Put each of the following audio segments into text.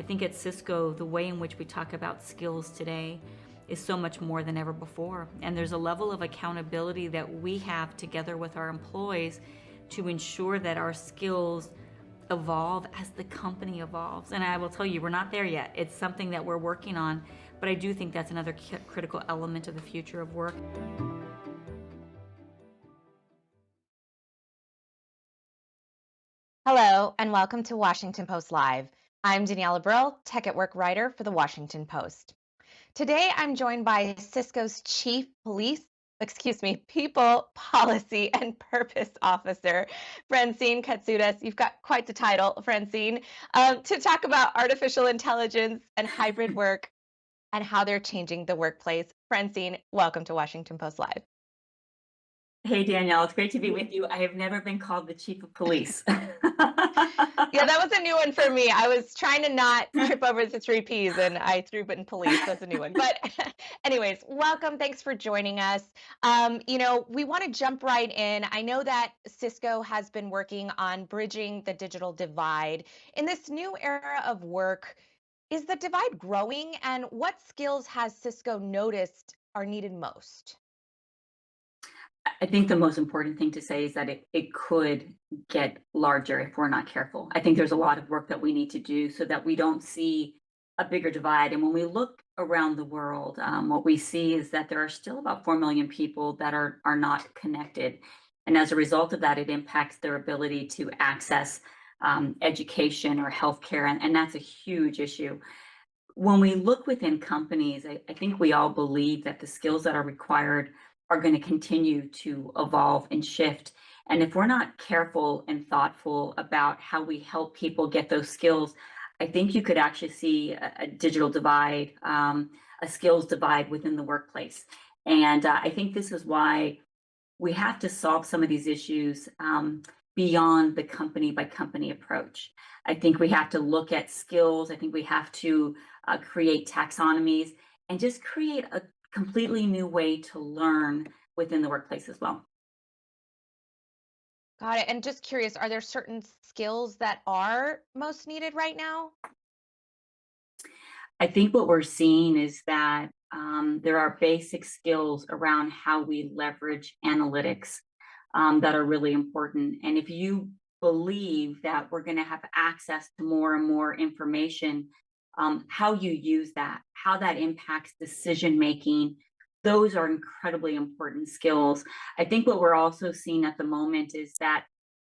think at Cisco, the way in which we talk about skills today is so much more than ever before. And there's a level of accountability that we have together with our employees to ensure that our skills evolve as the company evolves. And I will tell you, we're not there yet. It's something that we're working on, but I do think that's another critical element of the future of work. Hello, and welcome to Washington Post Live. I'm Daniela Brill, Tech at Work writer for the Washington Post. Today, I'm joined by Cisco's People, Policy, and Purpose Officer, Francine Katsoudas. You've got quite the title, Francine, to talk about artificial intelligence and hybrid work and how they're changing the workplace. Francine, welcome to Washington Post Live. Hey, Danielle, it's great to be with you. I have never been called the chief of police. Yeah, that was a new one for me. I was trying to not trip over the three P's and I threw in police. That's a new one. But anyways, welcome. Thanks for joining us. We want to jump right in. I know that Cisco has been working on bridging the digital divide. In this new era of work, is the divide growing? And what skills has Cisco noticed are needed most? I think the most important thing to say is that it could get larger if we're not careful. I think there's a lot of work that we need to do so that we don't see a bigger divide. And when we look around the world, what we see is that there are still about 4 million people that are not connected. And as a result of that, it impacts their ability to access education or healthcare. And that's a huge issue. When we look within companies, I think we all believe that the skills that are required are going to continue to evolve and shift. And if we're not careful and thoughtful about how we help people get those skills, I think you could actually see a digital divide, a skills divide within the workplace. And I think this is why we have to solve some of these issues beyond the company by company approach. I think we have to look at skills. I think we have to create taxonomies and just create a completely new way to learn within the workplace as well. Got it. And just curious, are there certain skills that are most needed right now? I think what we're seeing is that there are basic skills around how we leverage analytics that are really important. And if you believe that we're going to have access to more and more information, how you use that, how that impacts decision making, those are incredibly important skills. I think what we're also seeing at the moment is that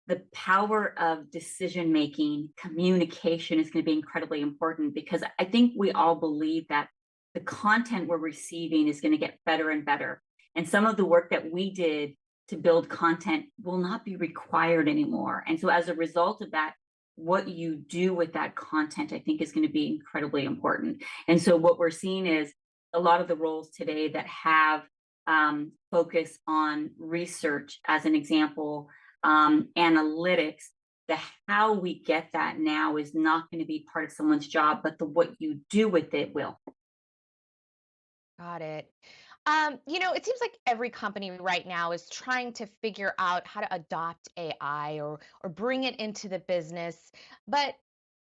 the power of decision making, communication is going to be incredibly important because I think we all believe that the content we're receiving is going to get better and better. And some of the work that we did to build content will not be required anymore. And so as a result of that, what you do with that content, I think, is going to be incredibly important. And so what we're seeing is a lot of the roles today that have focus on research, as an example, analytics, the how we get that now is not going to be part of someone's job, but the what you do with it will. Got it. It seems like every company right now is trying to figure out how to adopt AI or bring it into the business. But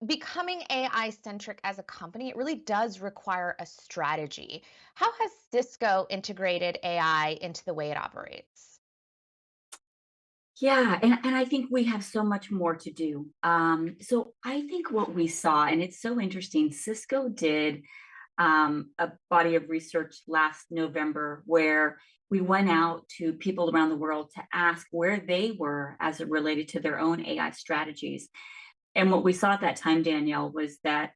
becoming AI centric as a company, it really does require a strategy. How has Cisco integrated AI into the way it operates? Yeah, and I think we have so much more to do. So I think what we saw, and it's so interesting, Cisco did a body of research last November where we went out to people around the world to ask where they were as it related to their own AI strategies. And what we saw at that time, Danielle, was that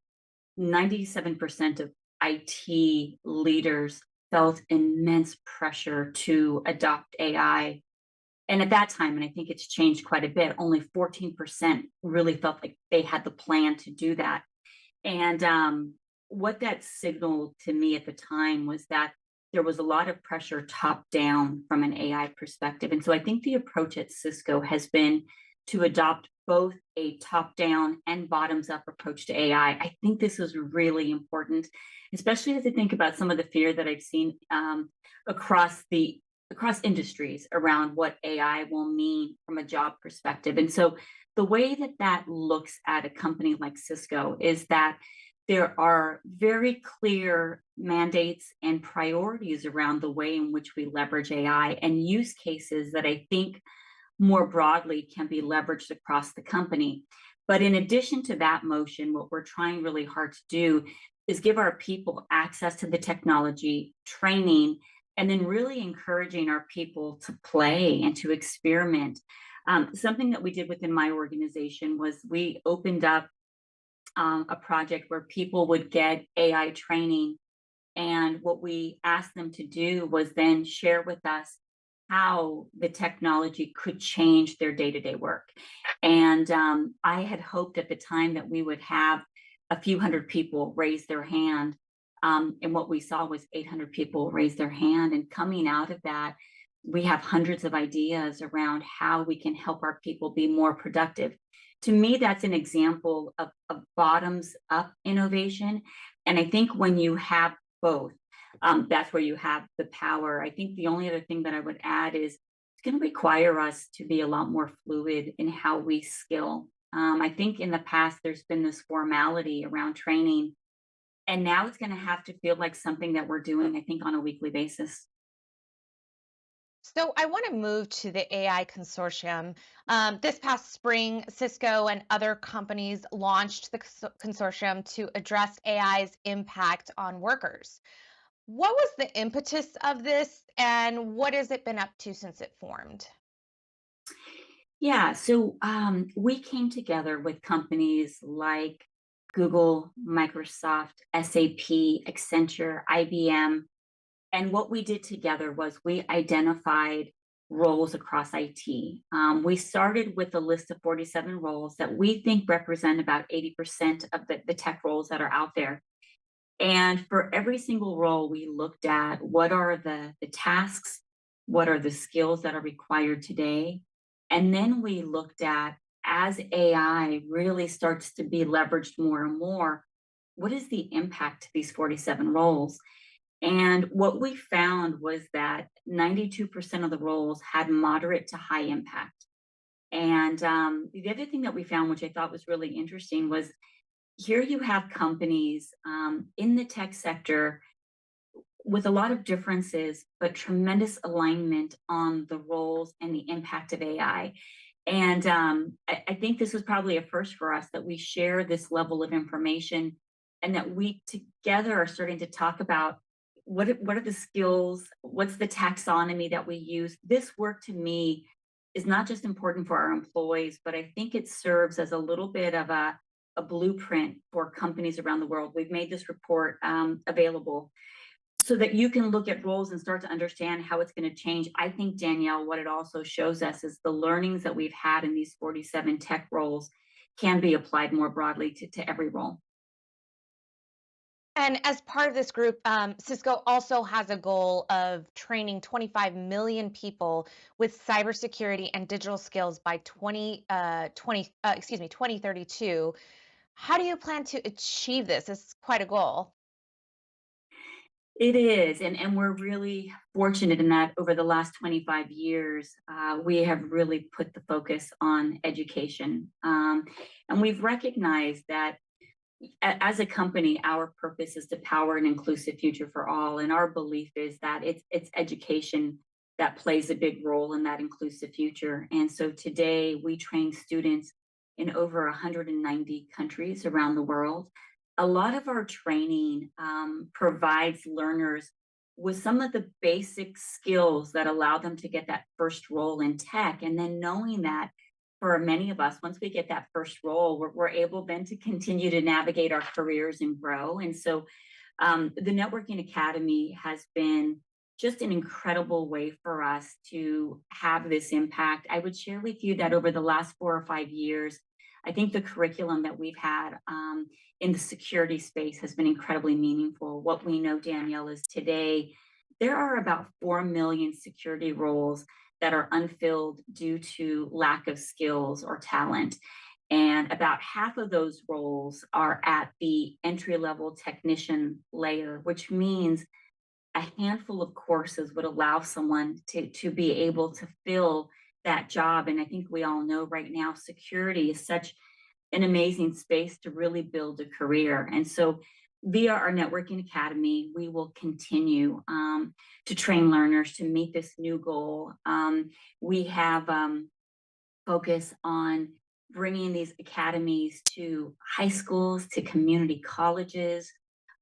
97% of IT leaders felt immense pressure to adopt AI. And at that time, and I think it's changed quite a bit, only 14% really felt like they had the plan to do that. And what that signaled to me at the time was that there was a lot of pressure top down from an AI perspective. And so I think the approach at Cisco has been to adopt both a top down and bottoms up approach to AI. I think this is really important, especially as I think about some of the fear that I've seen across industries around what AI will mean from a job perspective. And so the way that looks at a company like Cisco is that there are very clear mandates and priorities around the way in which we leverage AI and use cases that I think more broadly can be leveraged across the company. But in addition to that motion, what we're trying really hard to do is give our people access to the technology, training, and then really encouraging our people to play and to experiment. Something that we did within my organization was we opened up a project where people would get AI training. And what we asked them to do was then share with us how the technology could change their day to day work. And I had hoped at the time that we would have a few hundred people raise their hand. And what we saw was 800 people raise their hand. And coming out of that, we have hundreds of ideas around how we can help our people be more productive. To me, that's an example of bottoms up innovation. And I think when you have both, that's where you have the power. I think the only other thing that I would add is it's going to require us to be a lot more fluid in how we skill. I think in the past, there's been this formality around training, and now it's going to have to feel like something that we're doing, I think, on a weekly basis. So I want to move to the AI consortium. This past spring, Cisco and other companies launched the consortium to address AI's impact on workers. What was the impetus of this, and what has it been up to since it formed? Yeah, so we came together with companies like Google, Microsoft, SAP, Accenture, IBM. And what we did together was we identified roles across IT. We started with a list of 47 roles that we think represent about 80% of the tech roles that are out there. And for every single role, we looked at what are the tasks, what are the skills that are required today. And then we looked at, as AI really starts to be leveraged more and more, what is the impact to these 47 roles? And what we found was that 92% of the roles had moderate to high impact. And the other thing that we found, which I thought was really interesting, was here you have companies in the tech sector with a lot of differences, but tremendous alignment on the roles and the impact of AI. And I think this was probably a first for us that we share this level of information and that we together are starting to talk about what are the skills, what's the taxonomy that we use. This work to me is not just important for our employees, but I think it serves as a little bit of a blueprint for companies around the world. We've made this report available so that you can look at roles and start to understand how it's going to change. I think, Danielle, what it also shows us is the learnings that we've had in these 47 tech roles can be applied more broadly to every role. And as part of this group, Cisco also has a goal of training 25 million people with cybersecurity and digital skills by 2032. How do you plan to achieve this? It's quite a goal. It is, and we're really fortunate in that over the last 25 years, we have really put the focus on education. And we've recognized that as a company, our purpose is to power an inclusive future for all. And our belief is that it's education that plays a big role in that inclusive future. And so today we train students in over 190 countries around the world. A lot of our training provides learners with some of the basic skills that allow them to get that first role in tech. And then knowing that for many of us, once we get that first role, we're able then to continue to navigate our careers and grow. And so the Networking Academy has been just an incredible way for us to have this impact. I would share with you that over the last 4 or 5 years, I think the curriculum that we've had in the security space has been incredibly meaningful. What we know, Danielle, is today there are about 4 million security roles that are unfilled due to lack of skills or talent. And about half of those roles are at the entry level technician layer, which means a handful of courses would allow someone to be able to fill that job. And I think we all know right now security is such an amazing space to really build a career. And so via our networking academy, we will continue to train learners to meet this new goal. We have focus on bringing these academies to high schools, to community colleges.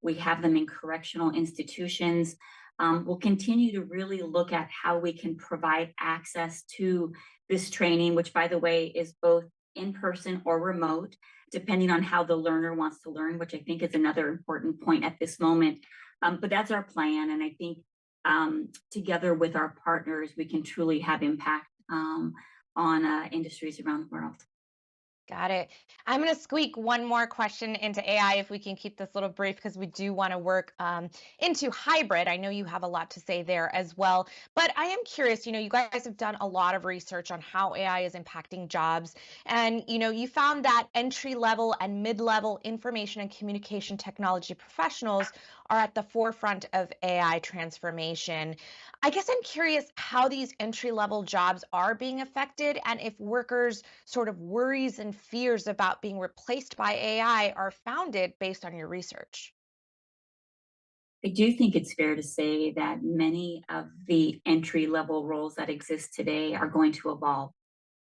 We have them in correctional institutions. We'll continue to really look at how we can provide access to this training, which, by the way, is both in person or remote, depending on how the learner wants to learn, which I think is another important point at this moment. But that's our plan. And I think together with our partners, we can truly have impact on industries around the world. Got it. I'm going to squeak one more question into AI if we can keep this little brief because we do want to work into hybrid. I know you have a lot to say there as well, but I am curious, you guys have done a lot of research on how AI is impacting jobs. And, you found that entry level and mid level information and communication technology professionals are at the forefront of AI transformation. I guess I'm curious how these entry level jobs are being affected and if workers' sort of worries and fears about being replaced by AI are founded based on your research. I do think it's fair to say that many of the entry level roles that exist today are going to evolve.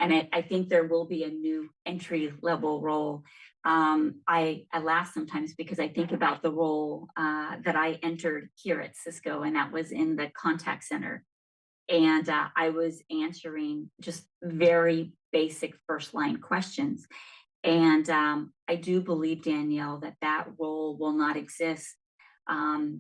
And I think there will be a new entry level role. I laugh sometimes because I think about the role that I entered here at Cisco, and that was in the contact center. And I was answering just very basic first line questions. And I do believe, Danielle, that that role will not exist.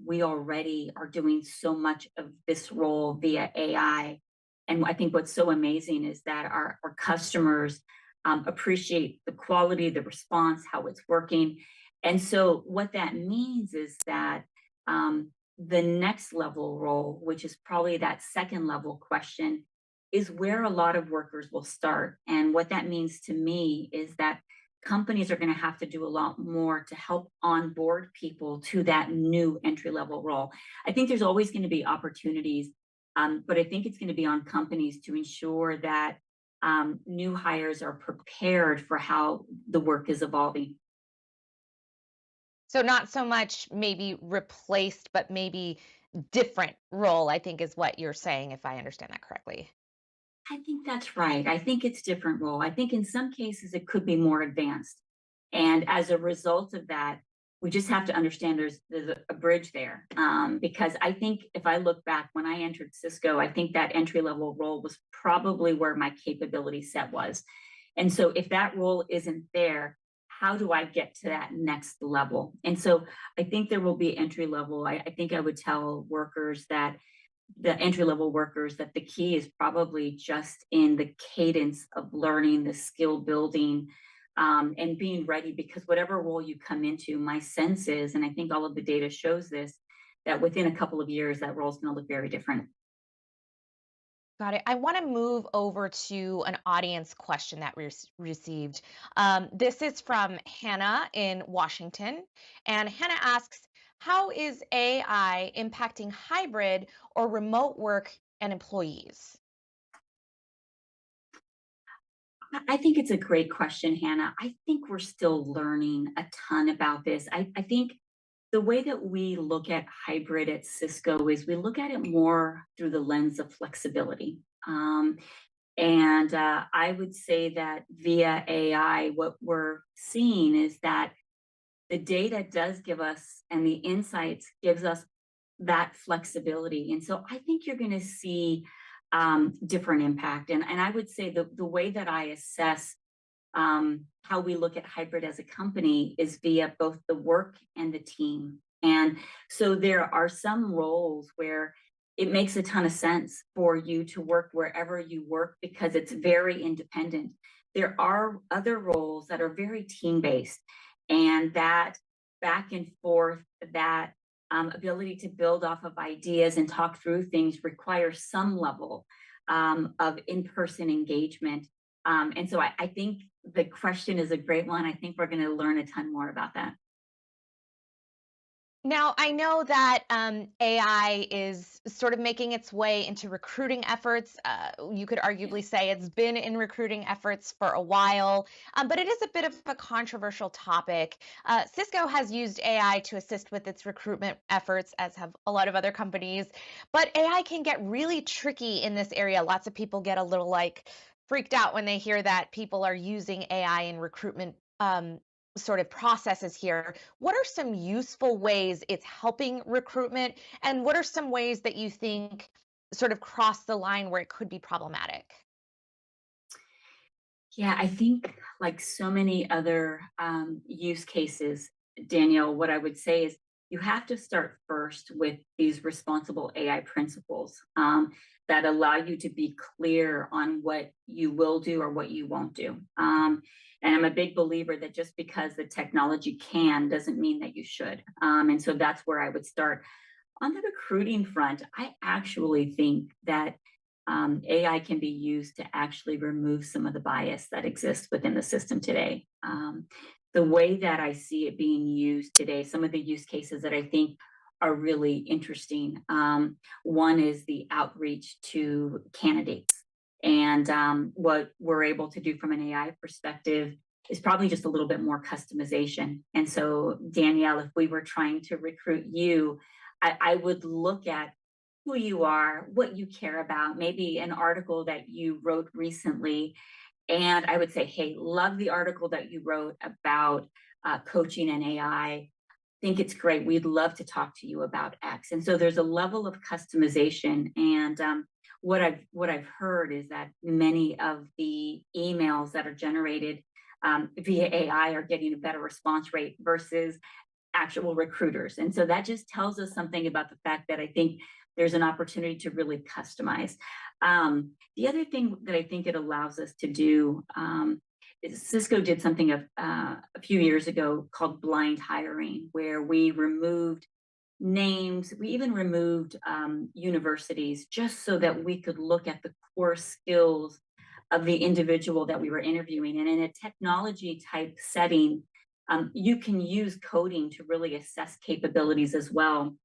We already are doing so much of this role via AI. And I think what's so amazing is that our customers appreciate the quality, the response, how it's working. And so what that means is that the next level role, which is probably that second level question, is where a lot of workers will start. And what that means to me is that companies are going to have to do a lot more to help onboard people to that new entry level role. I think there's always going to be opportunities, but I think it's going to be on companies to ensure that new hires are prepared for how the work is evolving. So not so much maybe replaced, but maybe different role, I think is what you're saying, if I understand that correctly. I think that's right. I think it's different role. I think in some cases it could be more advanced. And as a result of that, we just have to understand there's a bridge there. Because I think if I look back when I entered Cisco, I think that entry level role was probably where my capability set was. And so if that role isn't there, how do I get to that next level? And so I think there will be entry level. I think I would tell workers that the entry level workers that the key is probably just in the cadence of learning, the skill building, and being ready, because whatever role you come into, my sense is, and I think all of the data shows this, that within a couple of years that role is going to look very different. Got it. I want to move over to an audience question that we received. This is from Hannah in Washington. And Hannah asks, how is AI impacting hybrid or remote work and employees? I think it's a great question, Hannah. I think we're still learning a ton about this. I think the way that we look at hybrid at Cisco is we look at it more through the lens of flexibility. And I would say that via AI, what we're seeing is that the data does give us, and the insights gives us that flexibility. And so I think you're going to see different impact. And I would say the way that I assess how we look at hybrid as a company is via both the work and the team. And so there are some roles where it makes a ton of sense for you to work wherever you work because it's very independent. There are other roles that are very team based, and that back and forth, that ability to build off of ideas and talk through things requires some level of in-person engagement. And so I think the question is a great one. I think we're going to learn a ton more about that. Now, I know that AI is sort of making its way into recruiting efforts. You could Yes. arguably say it's been in recruiting efforts for a while, but it is a bit of a controversial topic. Cisco has used AI to assist with its recruitment efforts, as have a lot of other companies. But AI can get really tricky in this area. Lots of people get a little like freaked out when they hear that people are using AI in recruitment. Sort of processes here. What are some useful ways it's helping recruitment? And what are some ways that you think sort of cross the line where it could be problematic? Yeah, I think like so many other use cases, Danielle, what I would say is you have to start first with these responsible AI principles that allow you to be clear on what you will do or what you won't do. And I'm a big believer that just because the technology can doesn't mean that you should. And so that's where I would start. On the recruiting front, I actually think that AI can be used to actually remove some of the bias that exists within the system today. The way that I see it being used today, some of the use cases that I think are really interesting. One is the outreach to candidates. And what we're able to do from an AI perspective is probably just a little bit more customization. And so, Danielle, if we were trying to recruit you, I would look at who you are, what you care about, maybe an article that you wrote recently. And I would say, hey, love the article that you wrote about coaching and AI. Think it's great. We'd love to talk to you about X. And so there's a level of customization. And what I've heard is that many of the emails that are generated via AI are getting a better response rate versus actual recruiters. And so that just tells us something about the fact that I think there's an opportunity to really customize. The other thing that I think it allows us to do is Cisco did something a few years ago called blind hiring, where we removed names, we even removed universities just so that we could look at the core skills of the individual that we were interviewing. And in a technology type setting, you can use coding to really assess capabilities as well.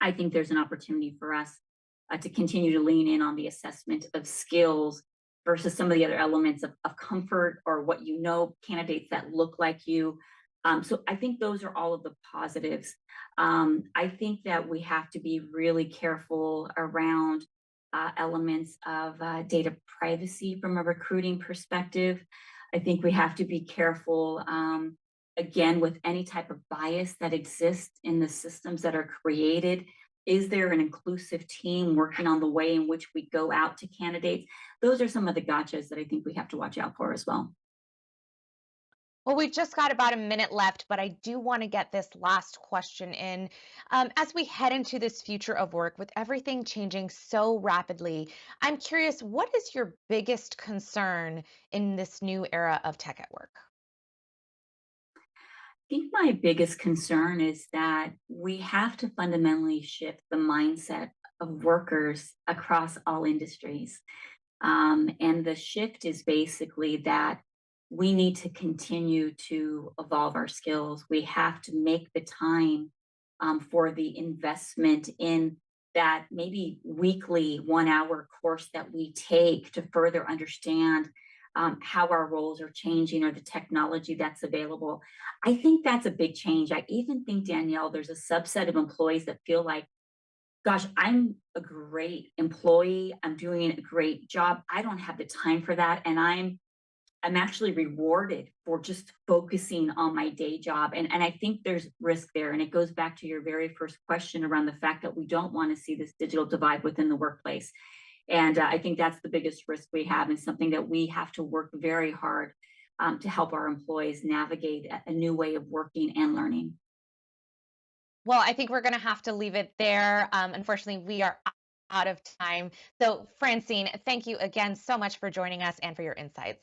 I think there's an opportunity for us to continue to lean in on the assessment of skills versus some of the other elements of comfort or what you know, candidates that look like you. So I think those are all of the positives. I think that we have to be really careful around elements of data privacy from a recruiting perspective. I think we have to be careful, again, with any type of bias that exists in the systems that are created. Is there an inclusive team working on the way in which we go out to candidates? Those are some of the gotchas that I think we have to watch out for as well. Well, we've just got about a minute left, but I do want to get this last question in. As we head into this future of work with everything changing so rapidly, I'm curious, what is your biggest concern in this new era of tech at work? Think my biggest concern is that we have to fundamentally shift the mindset of workers across all industries. And the shift is basically that we need to continue to evolve our skills. We have to make the time for the investment in that maybe weekly 1 hour course that we take to further understand how our roles are changing or the technology that's available. I think that's a big change. I even think, Danielle, there's a subset of employees that feel like, gosh, I'm a great employee. I'm doing a great job. I don't have the time for that. And I'm actually rewarded for just focusing on my day job. And I think there's risk there. And it goes back to your very first question around the fact that we don't want to see this digital divide within the workplace. And I think that's the biggest risk we have, and something that we have to work very hard to help our employees navigate a new way of working and learning. Well, I think we're going to have to leave it there. Unfortunately, we are out of time. So, Francine, thank you again so much for joining us and for your insights.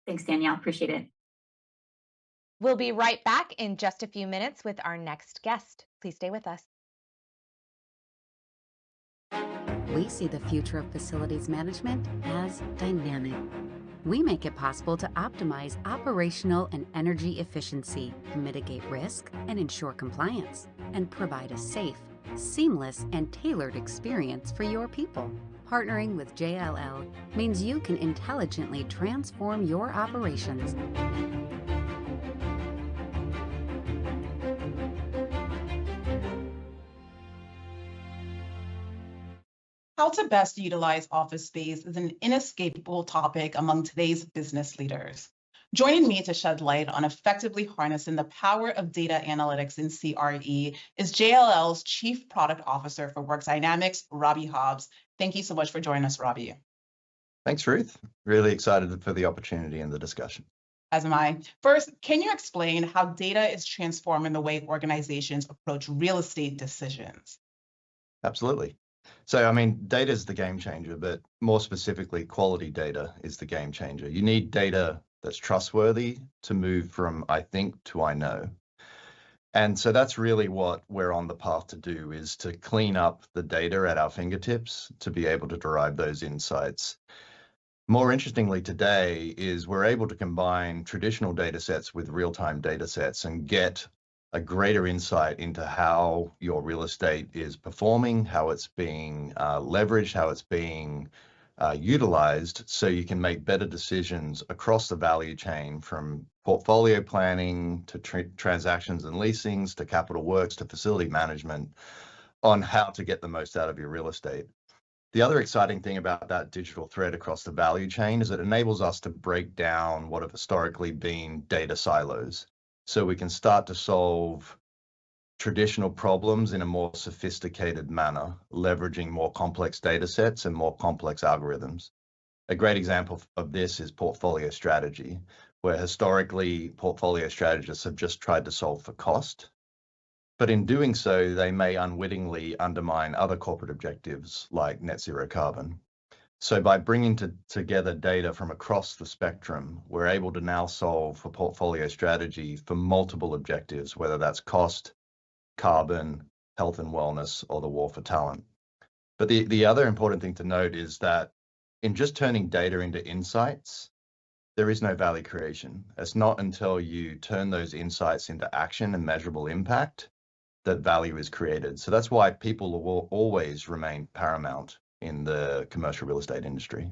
Thanks, Danielle. Appreciate it. We'll be right back in just a few minutes with our next guest. Please stay with us. We see the future of facilities management as dynamic. We make it possible to optimize operational and energy efficiency, mitigate risk, and ensure compliance, and provide a safe, seamless, and tailored experience for your people. Partnering with JLL means you can intelligently transform your operations. How to best utilize office space is an inescapable topic among today's business leaders. Joining me to shed light on effectively harnessing the power of data analytics in CRE is JLL's Chief Product Officer for Work Dynamics, Robbie Hobbs. Thank you so much for joining us, Robbie. Thanks, Ruth. Really excited for the opportunity and the discussion. As am I. First, can you explain how data is transforming the way organizations approach real estate decisions? Absolutely. So, data is the game changer, but more specifically, quality data is the game changer. You need data that's trustworthy to move from I think to I know. And so that's really what we're on the path to do, is to clean up the data at our fingertips to be able to derive those insights. More interestingly today is we're able to combine traditional data sets with real-time data sets and get a greater insight into how your real estate is performing, how it's being leveraged, how it's being utilized, so you can make better decisions across the value chain, from portfolio planning to transactions and leasings to capital works to facility management, on how to get the most out of your real estate. The other exciting thing about that digital thread across the value chain is it enables us to break down what have historically been data silos, so we can start to solve traditional problems in a more sophisticated manner, leveraging more complex data sets and more complex algorithms. A great example of this is portfolio strategy, where historically portfolio strategists have just tried to solve for cost. But in doing so, they may unwittingly undermine other corporate objectives like net zero carbon. So by bringing together data from across the spectrum, we're able to now solve for portfolio strategy for multiple objectives, whether that's cost, carbon, health and wellness, or the war for talent. But the other important thing to note is that in just turning data into insights, there is no value creation. It's not until you turn those insights into action and measurable impact that value is created. So that's why people will always remain paramount in the commercial real estate industry.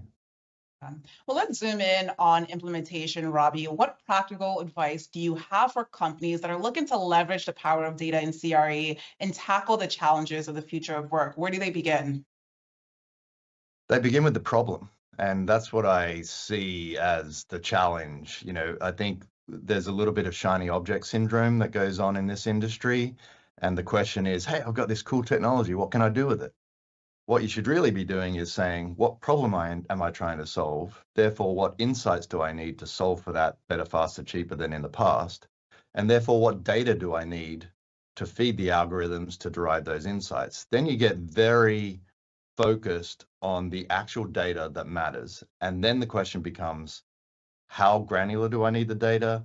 Well, let's zoom in on implementation, Robbie. What practical advice do you have for companies that are looking to leverage the power of data in CRE and tackle the challenges of the future of work? Where do they begin? They begin with the problem. And that's what I see as the challenge. I think there's a little bit of shiny object syndrome that goes on in this industry. And the question is, hey, I've got this cool technology. What can I do with it? What you should really be doing is saying, what problem am I trying to solve? Therefore, what insights do I need to solve for that better, faster, cheaper than in the past? And therefore, what data do I need to feed the algorithms to derive those insights? Then you get very focused on the actual data that matters. And then the question becomes, how granular do I need the data?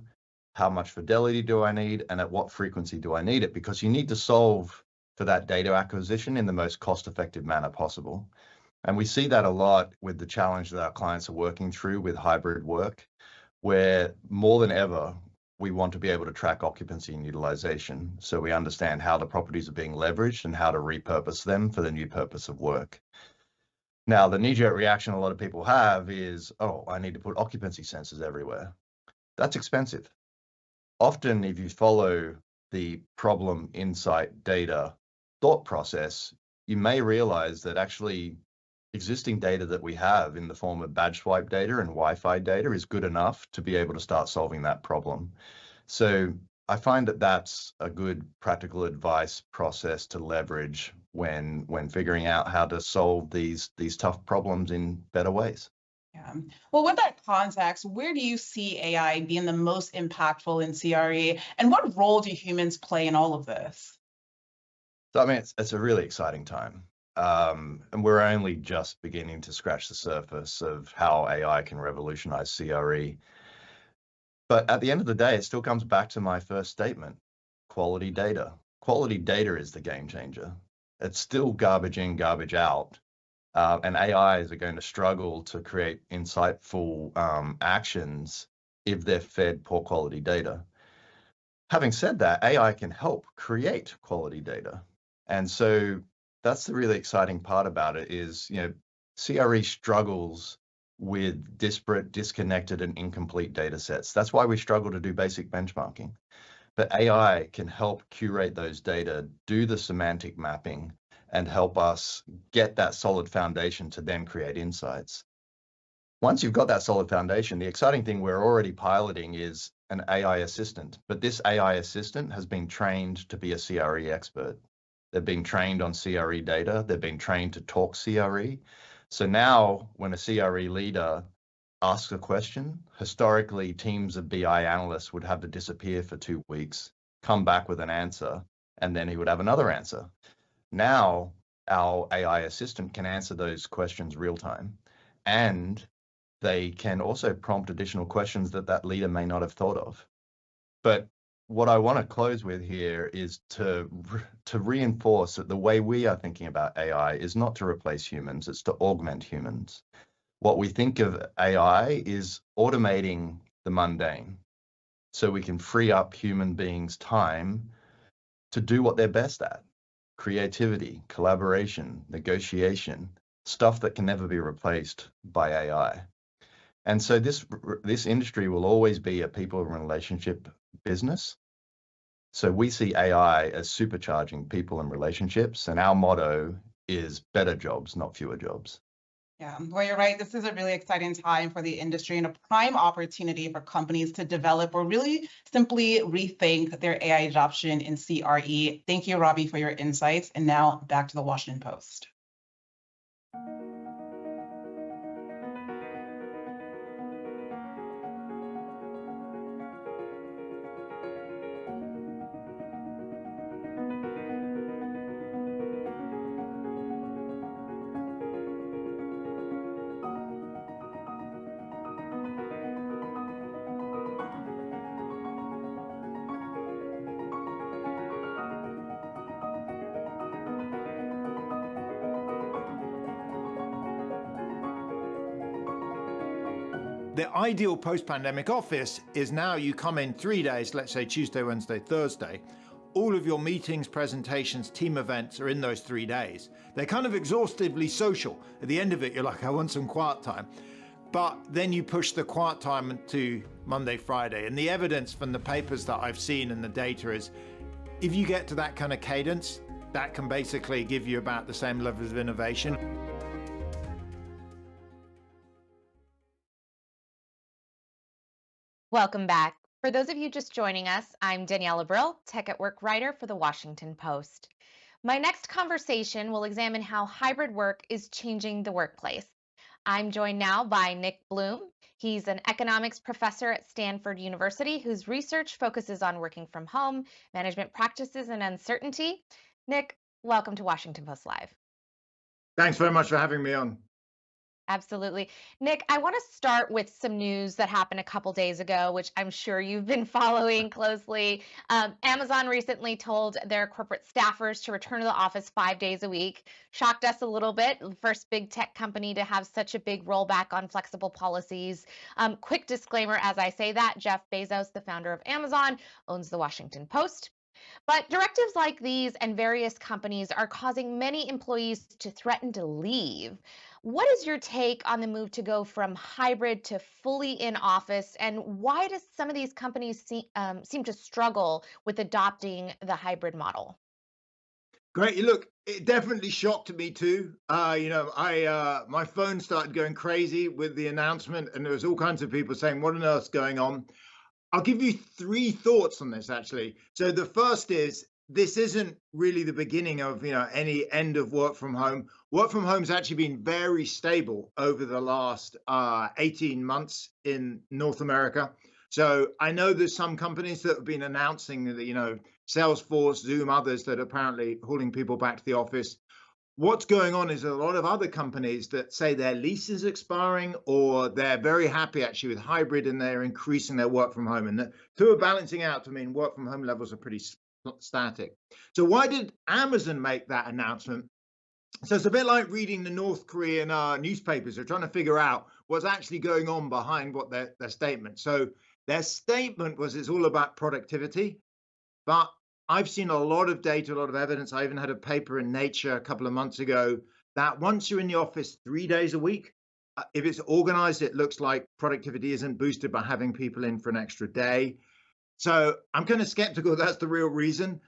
How much fidelity do I need? And at what frequency do I need it? Because you need to solve for that data acquisition in the most cost-effective manner possible. And we see that a lot with the challenge that our clients are working through with hybrid work, where more than ever, we want to be able to track occupancy and utilization, so we understand how the properties are being leveraged and how to repurpose them for the new purpose of work. Now, the knee-jerk reaction a lot of people have is, oh, I need to put occupancy sensors everywhere. That's expensive. Often, if you follow the problem, insight, data thought process, you may realize that actually existing data that we have in the form of badge swipe data and Wi-Fi data is good enough to be able to start solving that problem. So I find that that's a good practical advice process to leverage when figuring out how to solve these tough problems in better ways. Yeah. Well, with that context, where do you see AI being the most impactful in CRE, and what role do humans play in all of this? So, it's a really exciting time. And we're only just beginning to scratch the surface of how AI can revolutionize CRE. But at the end of the day, it still comes back to my first statement: quality data. Quality data is the game changer. It's still garbage in, garbage out, And AIs are going to struggle to create insightful actions if they're fed poor quality data. Having said that, AI can help create quality data. And so that's the really exciting part about it is, CRE struggles with disparate, disconnected, and incomplete data sets. That's why we struggle to do basic benchmarking. But AI can help curate those data, do the semantic mapping, and help us get that solid foundation to then create insights. Once you've got that solid foundation, the exciting thing we're already piloting is an AI assistant. But this AI assistant has been trained to be a CRE expert. They're being trained on CRE data. They're being trained to talk CRE. So now when a CRE leader asks a question, historically teams of BI analysts would have to disappear for 2 weeks, come back with an answer, and then he would have another answer. Now our AI assistant can answer those questions real time, and they can also prompt additional questions that leader may not have thought of. But what I want to close with here is to reinforce that the way we are thinking about AI is not to replace humans, it's to augment humans. What we think of AI is automating the mundane so we can free up human beings' time to do what they're best at: creativity, collaboration, negotiation, stuff that can never be replaced by AI. And so this industry will always be a people and relationship business. So we see AI as supercharging people and relationships, and our motto is better jobs, not fewer jobs. Yeah, well, you're right. This is a really exciting time for the industry and a prime opportunity for companies to develop or really simply rethink their AI adoption in CRE. Thank you, Robbie, for your insights. And now back to the Washington Post. The ideal post-pandemic office is now you come in 3 days, let's say Tuesday, Wednesday, Thursday. All of your meetings, presentations, team events are in those 3 days. They're kind of exhaustively social. At the end of it, you're like, I want some quiet time. But then you push the quiet time to Monday, Friday. And the evidence from the papers that I've seen and the data is, if you get to that kind of cadence, that can basically give you about the same level of innovation. Welcome back. For those of you just joining us, I'm Daniela Brill, Tech at Work writer for the Washington Post. My next conversation will examine how hybrid work is changing the workplace. I'm joined now by Nick Bloom. He's an economics professor at Stanford University whose research focuses on working from home, management practices, and uncertainty. Nick, welcome to Washington Post Live. Thanks very much for having me on. Absolutely. Nick, I want to start with some news that happened a couple days ago, which I'm sure you've been following closely. Amazon recently told their corporate staffers to return to the office 5 days a week. Shocked us a little bit. First big tech company to have such a big rollback on flexible policies. Quick disclaimer as I say that, Jeff Bezos, the founder of Amazon, owns the Washington Post. But directives like these and various companies are causing many employees to threaten to leave. What is your take on the move to go from hybrid to fully in office, and why does some of these companies seem to struggle with adopting the hybrid model? Great. Look, it definitely shocked me too. My phone started going crazy with the announcement, and there was all kinds of people saying, "What on earth's going on?" I'll give you 3 thoughts on this, actually. So the first is, this isn't really the beginning of any end of work from home. Work from home has actually been very stable over the last 18 months in North America. So I know there's some companies that have been announcing that, Salesforce, Zoom, others that are apparently hauling people back to the office. What's going on is a lot of other companies that say their lease is expiring, or they're very happy actually with hybrid and they're increasing their work from home. And the two are balancing out to mean work from home levels are pretty static. So why did Amazon make that announcement? So it's a bit like reading the North Korean newspapers. They're trying to figure out what's actually going on behind what their statement. So their statement was it's all about productivity, but I've seen a lot of data, a lot of evidence. I even had a paper in Nature a couple of months ago that once you're in the office 3 days a week, if it's organized, it looks like productivity isn't boosted by having people in for an extra day. So I'm kind of skeptical that's the real reason.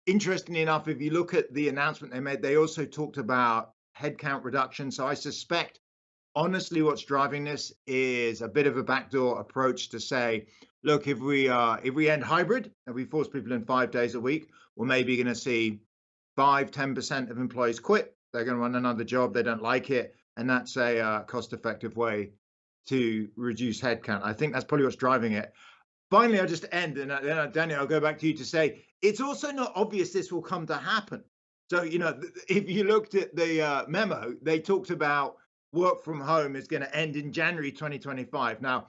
Interestingly enough, if you look at the announcement they made, they also talked about headcount reduction. So I suspect, honestly, what's driving this is a bit of a backdoor approach to say, look, if we end hybrid and we force people in 5 days a week, we're maybe going to see 5-10% of employees quit. They're going to run another job. They don't like it. And that's a cost-effective way to reduce headcount. I think that's probably what's driving it. Finally, I'll just end, and then Daniel, I'll go back to you to say, it's also not obvious this will come to happen. So, if you looked at the memo, they talked about work from home is going to end in January 2025. Now,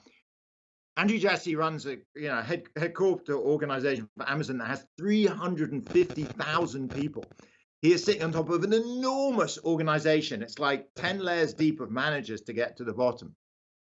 Andrew Jassy runs a headquarter organization for Amazon that has 350,000 people. He is sitting on top of an enormous organization. It's like 10 layers deep of managers to get to the bottom.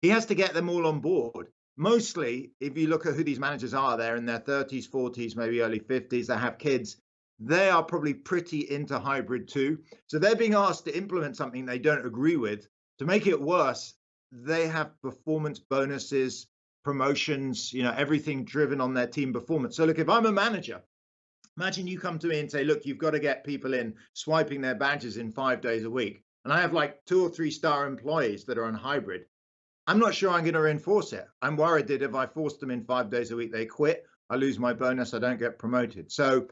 He has to get them all on board. Mostly, if you look at who these managers are, they're in their 30s, 40s, maybe early 50s, they have kids. They are probably pretty into hybrid too. So they're being asked to implement something they don't agree with. To make it worse, they have performance bonuses, promotions, everything driven on their team performance. So look, if I'm a manager, imagine you come to me and say, look, you've got to get people in swiping their badges in 5 days a week. And I have like 2 or 3 star employees that are on hybrid. I'm not sure I'm going to enforce it. I'm worried that if I force them in 5 days a week, they quit. I lose my bonus. I don't get promoted. So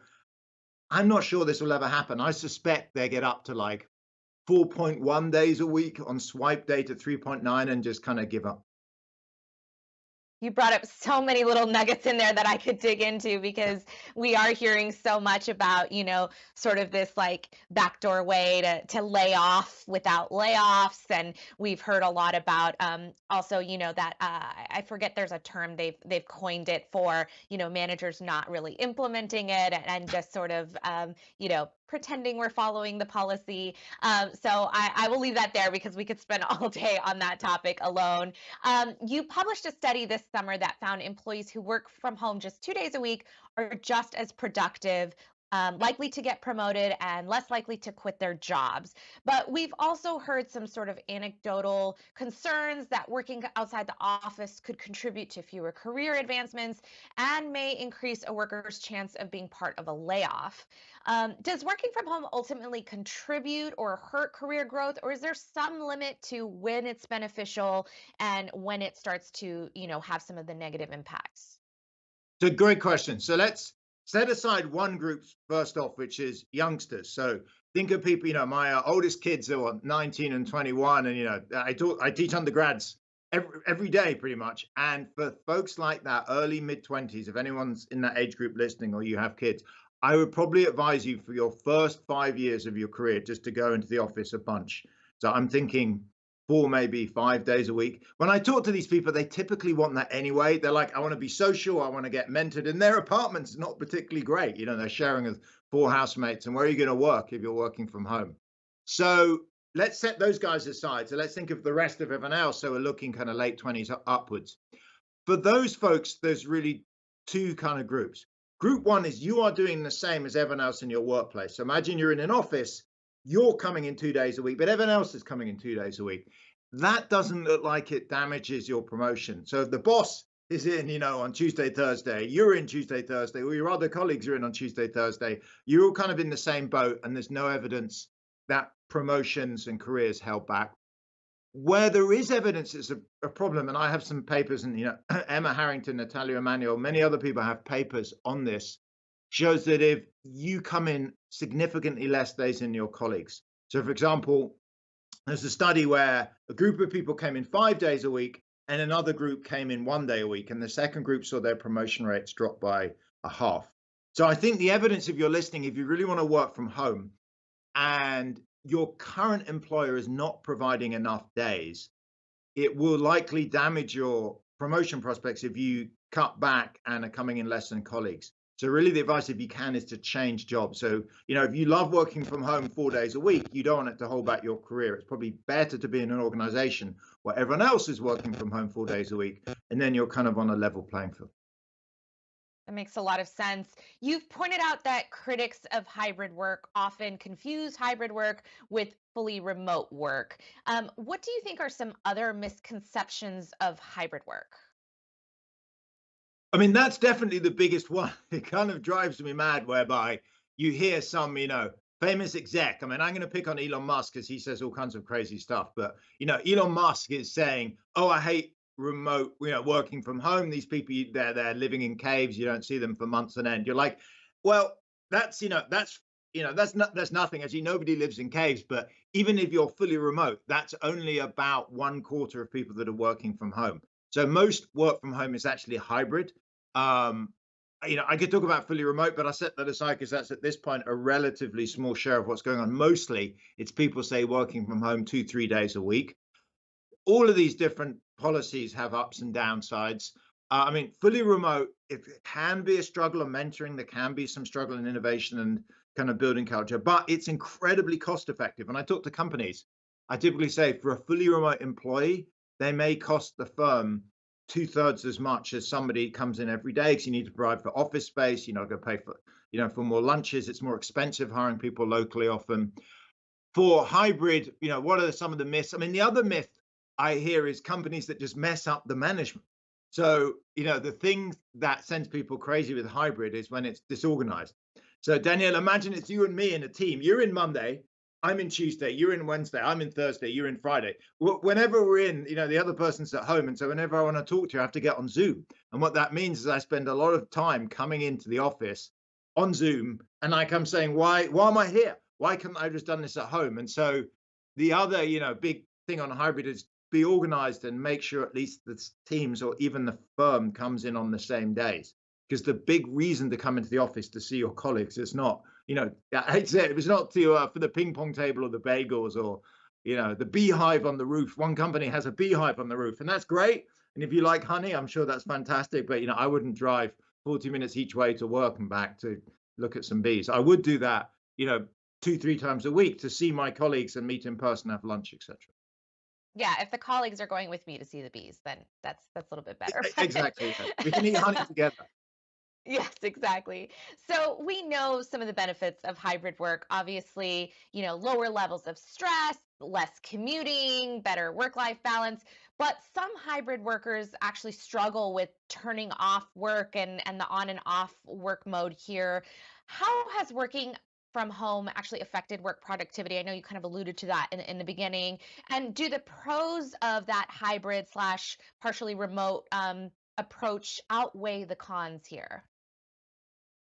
I'm not sure this will ever happen. I suspect they get up to like 4.1 days a week on swipe day to 3.9 and just kind of give up. You brought up so many little nuggets in there that I could dig into, because we are hearing so much about, sort of this like backdoor way to lay off without layoffs. And we've heard a lot about also, that I forget, there's a term they've coined it for, managers not really implementing it and just sort of, pretending we're following the policy. So I will leave that there because we could spend all day on that topic alone. You published a study this summer that found employees who work from home just 2 days a week are just as productive, likely to get promoted, and less likely to quit their jobs. But we've also heard some sort of anecdotal concerns that working outside the office could contribute to fewer career advancements and may increase a worker's chance of being part of a layoff. Does working from home ultimately contribute or hurt career growth, or is there some limit to when it's beneficial and when it starts to, have some of the negative impacts? It's a great question. So let's set aside one group first off, which is youngsters. So think of people, my oldest kids are 19 and 21, and I teach undergrads every day pretty much. And for folks like that, early mid-20s, if anyone's in that age group listening or you have kids, I would probably advise you for your first 5 years of your career just to go into the office a bunch. So I'm thinking 4, maybe 5 days a week. When I talk to these people, they typically want that anyway. They're like, I want to be social, I want to get mentored, and their apartment's not particularly great. They're sharing with 4 housemates, and where are you going to work if you're working from home? So let's set those guys aside. So let's think of the rest of everyone else. So we're looking kind of late 20s upwards. For those folks, there's really 2 kind of groups. Group 1 is you are doing the same as everyone else in your workplace. So imagine you're in an office, you're coming in 2 days a week, but everyone else is coming in 2 days a week. That doesn't look like it damages your promotion. So if the boss is in, on Tuesday, Thursday, you're in Tuesday, Thursday, or your other colleagues are in on Tuesday, Thursday, you're all kind of in the same boat, and there's no evidence that promotions and careers held back. Where there is evidence it's a problem, and I have some papers, and Emma Harrington, Natalia Emanuel, many other people have papers on this, shows that if you come in significantly less days than your colleagues. So for example, there's a study where a group of people came in 5 days a week and another group came in 1 day a week, and the second group saw their promotion rates drop by a half. So I think the evidence, if you're listening, if you really want to work from home and your current employer is not providing enough days, it will likely damage your promotion prospects if you cut back and are coming in less than colleagues. So really the advice, if you can, is to change jobs. So, if you love working from home 4 days a week, you don't want it to hold back your career. It's probably better to be in an organization where everyone else is working from home 4 days a week, and then you're kind of on a level playing field. That makes a lot of sense. You've pointed out that critics of hybrid work often confuse hybrid work with fully remote work. What do you think are some other misconceptions of hybrid work? I mean, that's definitely the biggest one. It kind of drives me mad, whereby you hear some, famous exec. I mean, I'm going to pick on Elon Musk because he says all kinds of crazy stuff. But, Elon Musk is saying, oh, I hate remote, working from home. These people, they're living in caves. You don't see them for months on end. You're like, well, that's nothing. Actually, nobody lives in caves. But even if you're fully remote, that's only about 1/4 of people that are working from home. So most work from home is actually hybrid. Um, I could talk about fully remote, but I set that aside because that's at this point a relatively small share of what's going on. Mostly, it's people say working from home 2-3 days a week. All of these different policies have ups and downsides. I mean, fully remote, it can be a struggle of mentoring. There can be some struggle in innovation and kind of building culture, but it's incredibly cost effective. When I talk to companies, I typically say for a fully remote employee, they may cost the firm 2/3 as much as somebody comes in every day, because you need to provide for office space. You're not going to pay for more lunches. It's more expensive hiring people locally often. For hybrid, what are some of the myths? I mean, the other myth I hear is companies that just mess up the management. So, the thing that sends people crazy with hybrid is when it's disorganized. So, Danielle, imagine it's you and me in a team. You're in Monday, I'm in Tuesday, you're in Wednesday, I'm in Thursday, you're in Friday. Whenever we're in, the other person's at home. And so whenever I want to talk to you, I have to get on Zoom. And what that means is I spend a lot of time coming into the office on Zoom. And I'm saying, why am I here? Why couldn't I have just done this at home? And so the other, big thing on hybrid is be organized and make sure at least the teams or even the firm comes in on the same days. Because the big reason to come into the office to see your colleagues is not, I hate to say it was not to for the ping pong table or the bagels or, the beehive on the roof. One company has a beehive on the roof, and that's great. And if you like honey, I'm sure that's fantastic. But, I wouldn't drive 40 minutes each way to work and back to look at some bees. I would do that, 2-3 times a week to see my colleagues and meet in person, have lunch, etc. Yeah, if the colleagues are going with me to see the bees, then that's a little bit better. Exactly. We can eat honey together. Yes, exactly. So we know some of the benefits of hybrid work. Obviously, lower levels of stress, less commuting, better work-life balance. But some hybrid workers actually struggle with turning off work and the on and off work mode here. How has working from home actually affected work productivity? I know you kind of alluded to that in the beginning. And do the pros of that hybrid slash partially remote approach outweigh the cons here?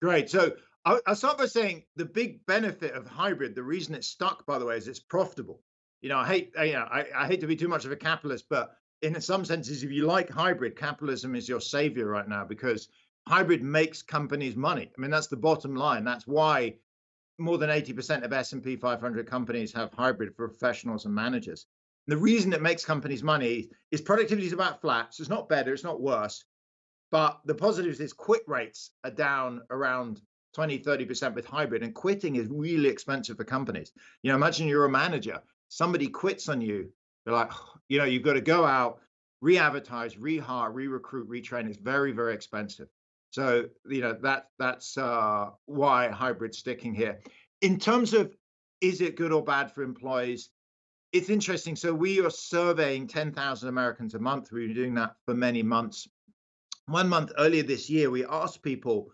Great. So I'll start by saying the big benefit of hybrid, the reason it's stuck, by the way, is it's profitable. I hate to be too much of a capitalist, but in some senses, if you like hybrid, capitalism is your savior right now, because hybrid makes companies money. I mean, that's the bottom line. That's why more than 80% of S&P 500 companies have hybrid for professionals and managers. And the reason it makes companies money is productivity is about flat. So it's not better, it's not worse. But the positives is quit rates are down around 20-30% with hybrid, and quitting is really expensive for companies. Imagine you're a manager, somebody quits on you. They're like, you've got to go out, re-advertise, rehire, re-recruit, retrain. It's very, very expensive. So, that's why hybrid's sticking here. In terms of, is it good or bad for employees? It's interesting. So we are surveying 10,000 Americans a month. We've been doing that for many months. 1 month earlier this year, we asked people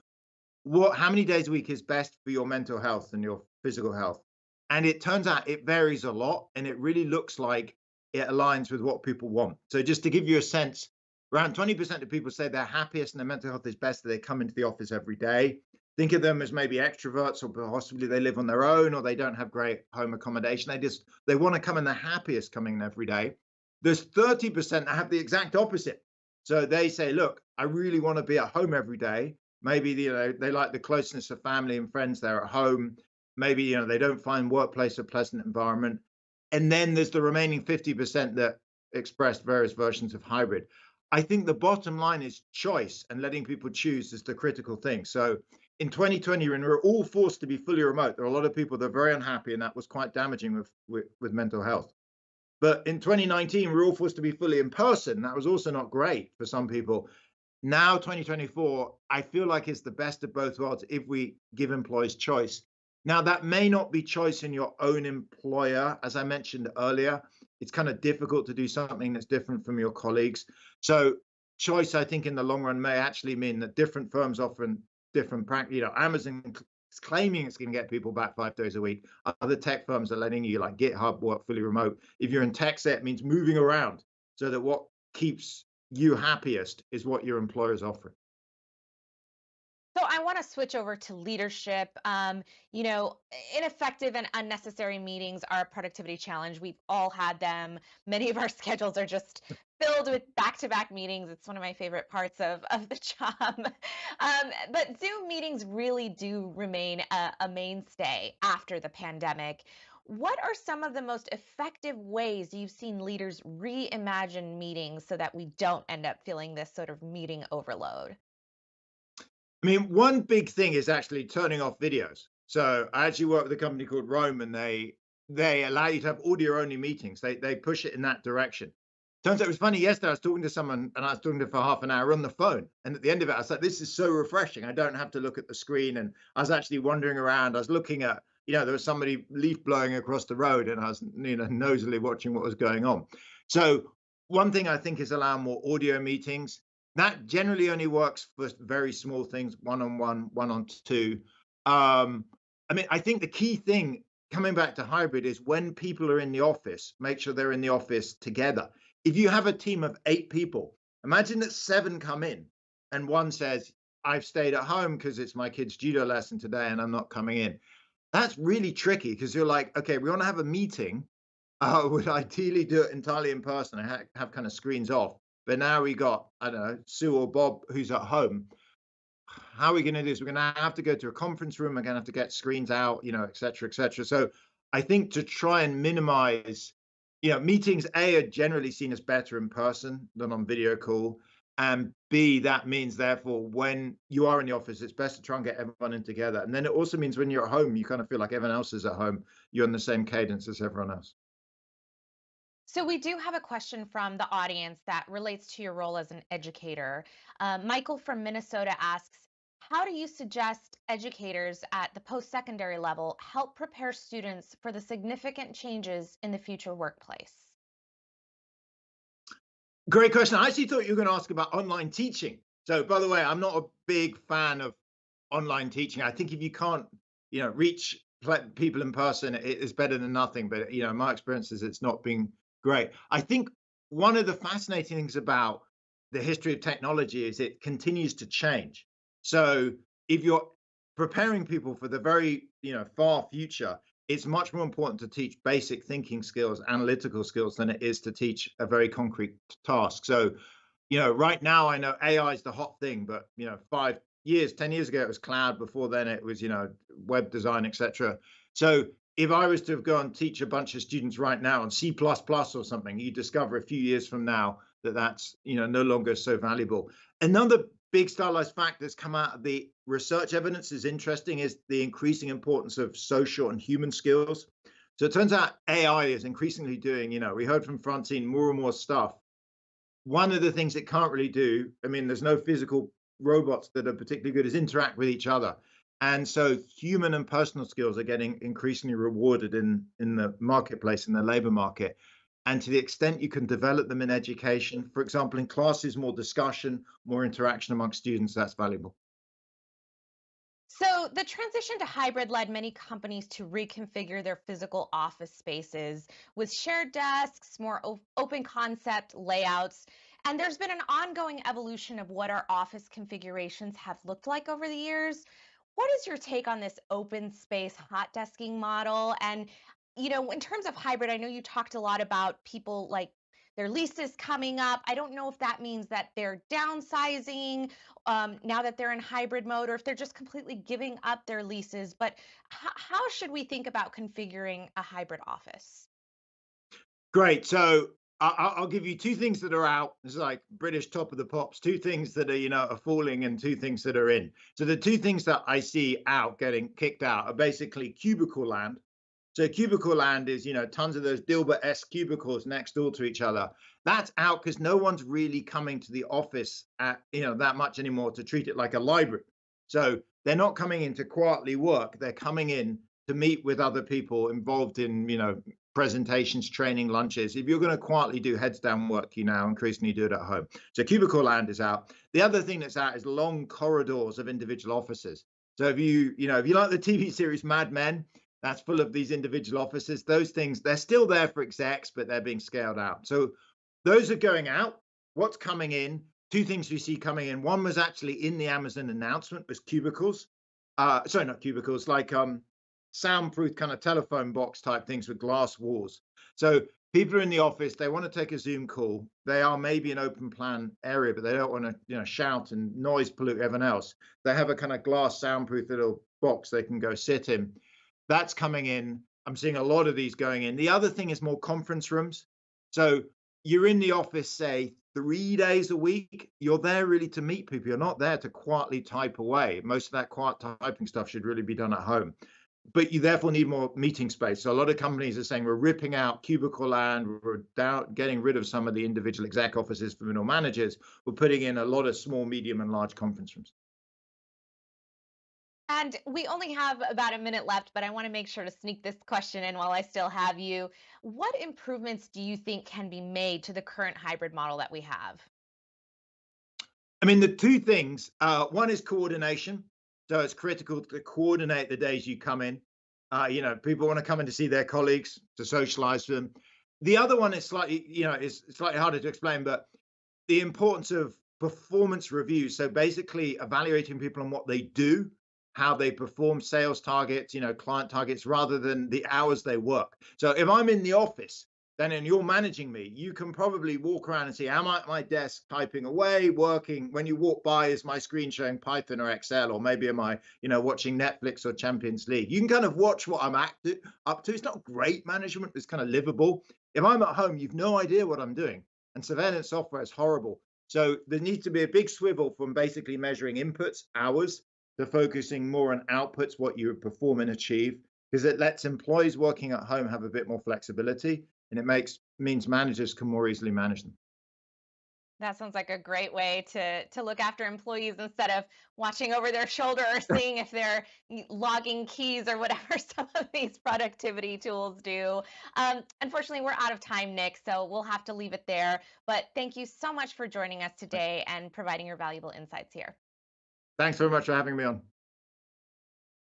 how many days a week is best for your mental health and your physical health. And it turns out it varies a lot, and it really looks like it aligns with what people want. So just to give you a sense, around 20% of people say they're happiest and their mental health is best that they come into the office every day. Think of them as maybe extroverts, or possibly they live on their own, or they don't have great home accommodation. They want to come in the happiest coming in every day. There's 30% that have the exact opposite. So they say, look, I really want to be at home every day. Maybe, they like the closeness of family and friends. They're at home. Maybe, they don't find workplace a pleasant environment. And then there's the remaining 50% that expressed various versions of hybrid. I think the bottom line is choice, and letting people choose is the critical thing. So in 2020, when we were all forced to be fully remote, there are a lot of people that are very unhappy, and that was quite damaging with mental health. But in 2019, we were all forced to be fully in person. That was also not great for some people. Now, 2024, I feel like it's the best of both worlds if we give employees choice. Now, that may not be choice in your own employer. As I mentioned earlier, it's kind of difficult to do something that's different from your colleagues. So choice, I think, in the long run may actually mean that different firms offer different practice. Amazon is claiming it's going to get people back 5 days a week. Other tech firms are letting you, like GitHub, work fully remote. If you're in tech set, it means moving around so that what keeps you happiest is what your employer is offering. So I want to switch over to leadership. Ineffective and unnecessary meetings are a productivity challenge. We've all had them. Many of our schedules are just filled with back-to-back meetings. It's one of my favorite parts of the job. But Zoom meetings really do remain a mainstay after the pandemic. What are some of the most effective ways you've seen leaders reimagine meetings so that we don't end up feeling this sort of meeting overload? I mean, one big thing is actually turning off videos. So I actually work with a company called Roam, and they allow you to have audio only meetings. They push it in that direction. Turns out it was funny. Yesterday, I was talking to someone, and I was talking to them for half an hour on the phone. And at the end of it, I was like, "This is so refreshing. I don't have to look at the screen." And I was actually wandering around. I was looking at, there was somebody leaf blowing across the road, and I was, nosily watching what was going on. So one thing I think is allow more audio meetings. That generally only works for very small things, one-on-one, one-on-two. I think the key thing, coming back to hybrid, is when people are in the office, make sure they're in the office together. If you have a team of 8 people, imagine that 7 come in and one says, "I've stayed at home because it's my kid's judo lesson today and I'm not coming in." That's really tricky, because you're like, okay, we want to have a meeting. Would ideally do it entirely in person and have kind of screens off. But now we got, I don't know, Sue or Bob who's at home. How are we going to do this? We're going to have to go to a conference room. We're going to have to get screens out, et cetera, et cetera. So I think to try and minimize, meetings, A, are generally seen as better in person than on video call. And B, that means, therefore, when you are in the office, it's best to try and get everyone in together. And then it also means when you're at home, you kind of feel like everyone else is at home. You're on the same cadence as everyone else. So we do have a question from the audience that relates to your role as an educator. Michael from Minnesota asks, how do you suggest educators at the post-secondary level help prepare students for the significant changes in the future workplace? Great question. I actually thought you were going to ask about online teaching. So, by the way, I'm not a big fan of online teaching. I think if you can't, reach people in person, it is better than nothing. But, my experience is it's not been great. I think one of the fascinating things about the history of technology is it continues to change. So if you're preparing people for the very, far future, it's much more important to teach basic thinking skills, analytical skills, than it is to teach a very concrete task. So, right now I know AI is the hot thing, but 5 years, 10 years ago, it was cloud. Before then it was, web design, etc. So if I was to go and teach a bunch of students right now on C++ or something, you discover a few years from now that that's, no longer so valuable. Another big stylized fact that's come out of the research evidence is interesting, is the increasing importance of social and human skills. So it turns out AI is increasingly doing, we heard from Francine, more and more stuff. One of the things it can't really do, there's no physical robots that are particularly good, is interact with each other. And so human and personal skills are getting increasingly rewarded in the marketplace, in the labor market. And to the extent you can develop them in education, for example, in classes, more discussion, more interaction amongst students, that's valuable. So the transition to hybrid led many companies to reconfigure their physical office spaces with shared desks, more open concept layouts. And there's been an ongoing evolution of what our office configurations have looked like over the years. What is your take on this open space hot desking model? And, in terms of hybrid, I know you talked a lot about people like their leases coming up. I don't know if that means that they're downsizing now that they're in hybrid mode, or if they're just completely giving up their leases. But how should we think about configuring a hybrid office? Great. So I'll give you two things that are out. It's like British top of the pops. Two things that are, are falling, and two things that are in. So the two things that I see out getting kicked out are basically cubicle land. So cubicle land is, tons of those Dilbert-esque cubicles next door to each other. That's out because no one's really coming to the office at, that much anymore to treat it like a library. So they're not coming in to quietly work. They're coming in to meet with other people involved in, presentations, training, lunches. If you're going to quietly do heads down work, you now increasingly do it at home. So cubicle land is out. The other thing that's out is long corridors of individual offices. So if you like the TV series Mad Men, that's full of these individual offices. Those things, they're still there for execs, but they're being scaled out. So those are going out. What's coming in? Two things we see coming in. One was actually in the Amazon announcement, was cubicles. Sorry, not cubicles, like soundproof kind of telephone box type things with glass walls. So people are in the office, they want to take a Zoom call. They are maybe an open plan area, but they don't want to, shout and noise pollute everyone else. They have a kind of glass soundproof little box they can go sit in. That's coming in. I'm seeing a lot of these going in. The other thing is more conference rooms. So you're in the office, say 3 days a week. You're there really to meet people. You're not there to quietly type away. Most of that quiet typing stuff should really be done at home. But you therefore need more meeting space. So a lot of companies are saying we're ripping out cubicle land, we're getting rid of some of the individual exec offices for middle managers. We're putting in a lot of small, medium, and large conference rooms. And we only have about a minute left, but I want to make sure to sneak this question in while I still have you. What improvements do you think can be made to the current hybrid model that we have? I mean, the two things, one is coordination. So it's critical to coordinate the days you come in. People want to come in to see their colleagues, to socialize with them. The other one is slightly, is slightly harder to explain, but the importance of performance reviews. So basically evaluating people on what they do, how they perform, sales targets, client targets, rather than the hours they work. So if I'm in the office, then and you're managing me, you can probably walk around and see, am I at my desk typing away, working? When you walk by, is my screen showing Python or Excel, or maybe am I, watching Netflix or Champions League? You can kind of watch what I'm up to. It's not great management, it's kind of livable. If I'm at home, you've no idea what I'm doing. And surveillance software is horrible. So there needs to be a big swivel from basically measuring inputs, hours, to focusing more on outputs, what you perform and achieve, because it lets employees working at home have a bit more flexibility. And it means managers can more easily manage them. That sounds like a great way to look after employees instead of watching over their shoulder or seeing if they're logging keys or whatever some of these productivity tools do. Unfortunately, we're out of time, Nick, so we'll have to leave it there. But thank you so much for joining us today and providing your valuable insights here. Thanks very much for having me on.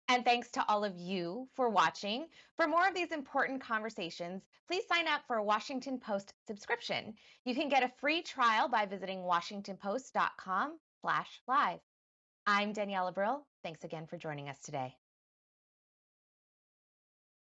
And thanks to all of you for watching. For more of these important conversations, please sign up for a Washington Post subscription. You can get a free trial by visiting washingtonpost.com/live. I'm Daniela Brill. Thanks again for joining us today.